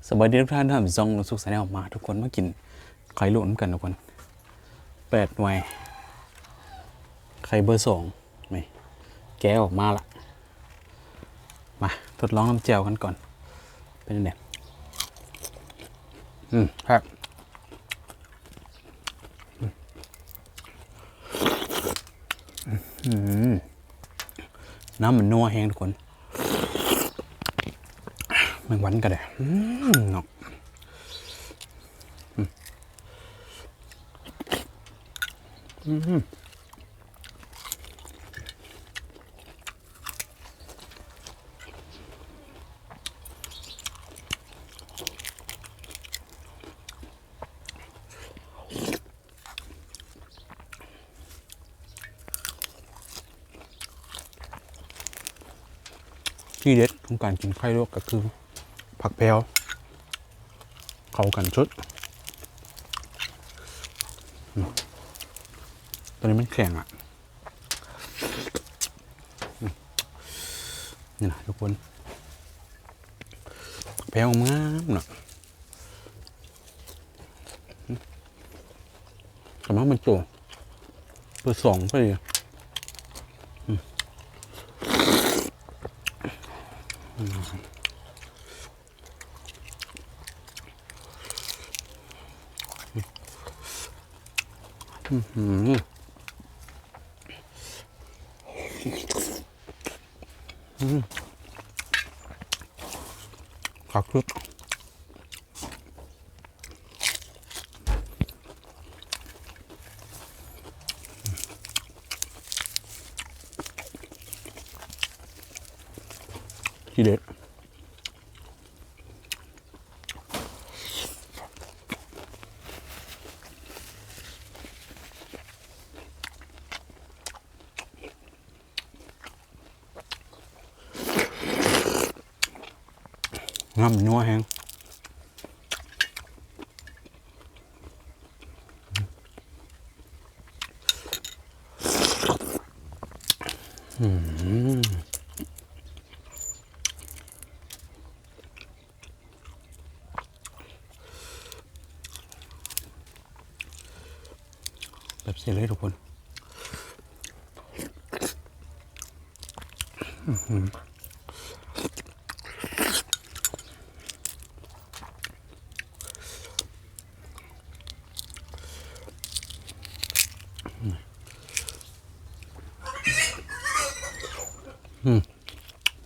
สวัสดีทุกท่านท่านซองสุขสันต์ออกมาทุกคนมากินไข่ลูกน้ำกันทุกคน8 หน่วยไข่เบอร์2ไม่แกะออกมาละมาทดลองน้ำแจ่วกันก่อนเป็นยังไงครับน้ำมันนัวแห้งทุกคนแมงวันกันเลยเนาะที่เด็ดของการกินไข่ลวกก็คือผักแพรวเข้ากันชุดตอนนี้มันแข็งอ่ะนี่นะทุกคนแพรวมากเนาะแต่ว่ามันตัวเบอร์2ไปเลยขักลึกที่เด็ดน้ำนัวแห้งแบบเสียเลยทุกคน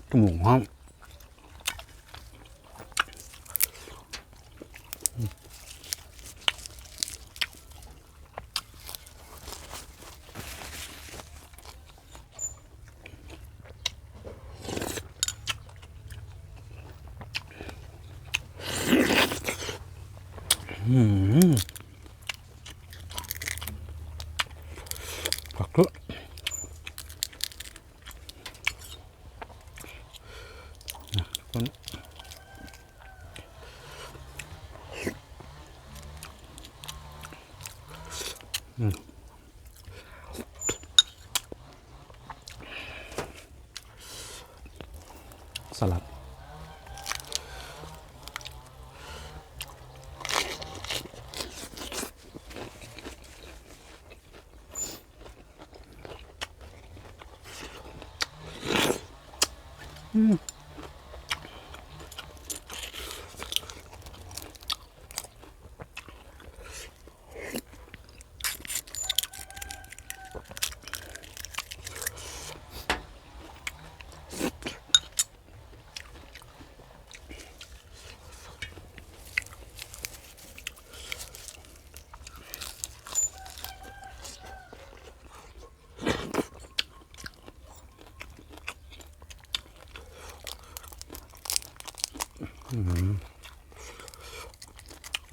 จมูกห้องผักเยอะสลัด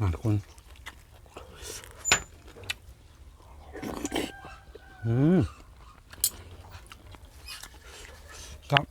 มาทุกคนครับ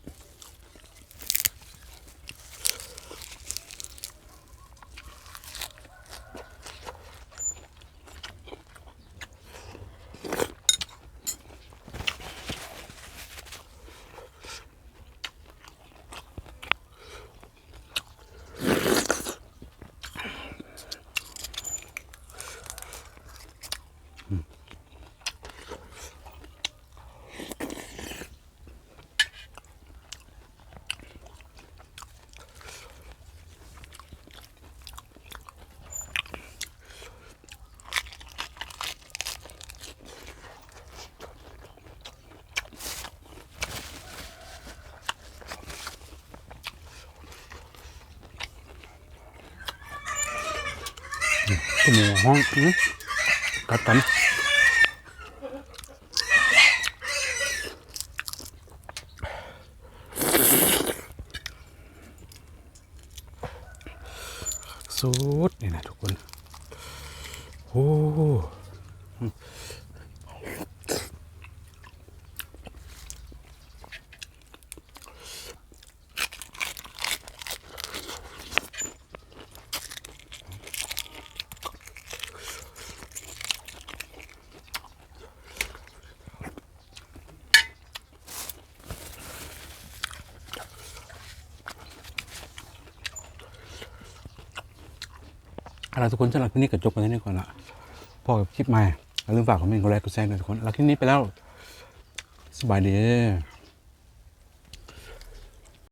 ตัวหมูห้องกัดกันสุดนี่นะทุกคนโอ้เอาล่ะทุกคนสำหรับคลิปนี้ก็จบกันที่นี่ก่อนละพอกับคลิปใหม่อย่าลืมฝากคอมเมนต์กดไลค์กดแชร์ด้วยทุกคนแล้วคลิปนี้ไปแล้วสบายดี